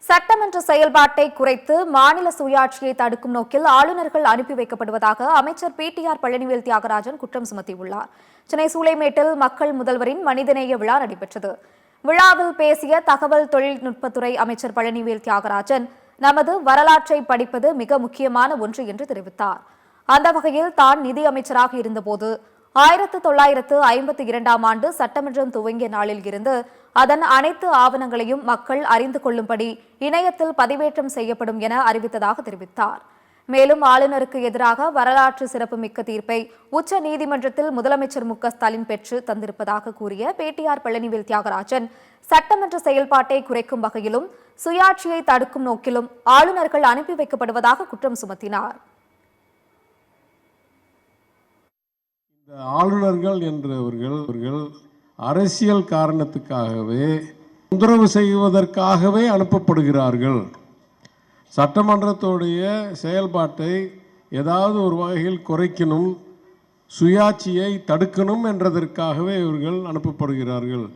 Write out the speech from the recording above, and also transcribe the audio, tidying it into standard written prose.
சட்டமன்ற செயல்பாட்டை குறைத்து மாநில சுயாட்சியை தடுக்கும் நோக்கில் ஆளுநர்கள் அனுப்பி வைக்கப்படுவதாக அமைச்சர் பிடிஆர் பழனிவேல் தியாகராஜன் குற்றம் சுமத்தியுள்ளார். சென்னை சூளைமேட்டில் மக்கள் முதல்வரின் மனிதநேய விழா நடைபெற்றது. விழாவில் பேசிய தகவல் தொழில்நுட்பத்துறை அமைச்சர் பழனிவேல் தியாகராஜன், நமது வரலாற்றை படிப்பது மிக முக்கியமான ஒன்று என்று தெரிவித்தார். அந்த வகையில் தான் நிதி அமைச்சராக இருந்தபோது 1952ஆம் ஆண்டு சட்டமன்றம் துவங்கிய நாளில் இருந்து அதன் அனைத்து ஆவணங்களையும் மக்கள் அறிந்து கொள்ளும்படி இணையத்தில் பதிவேற்றம் செய்யப்படும் என அறிவித்ததாக தெரிவித்தார். மேலும் ஆளுநருக்கு எதிராக வரலாற்று சிறப்புமிக்க தீர்ப்பை உச்ச நீதிமன்றத்தில் முதலமைச்சர் மு.க.ஸ்டாலின் பெற்று தந்திருப்பதாக கூறிய பிடிஆர் பழனிவேல் தியாகராஜன், சட்டமன்ற செயல்பாட்டை குறைக்கும் வகையிலும் சுயாட்சியை தடுக்கும் நோக்கிலும் ஆளுநர்கள் அனுப்பி வைக்கப்படுவதாக குற்றம் சுமத்தினார். ஆளுநர்கள் என்றவர்கள் அரசியல் காரணத்துக்காகவே தொந்தரவு செய்வதற்காகவே அனுப்பப்படுகிறார்கள். சட்டமன்றத்துடைய செயல்பாட்டை ஏதாவது ஒரு வகையில் குறைக்கணும், சுயாட்சியை தடுக்கணும் என்றதற்காகவே இவர்கள் அனுப்பப்படுகிறார்கள்.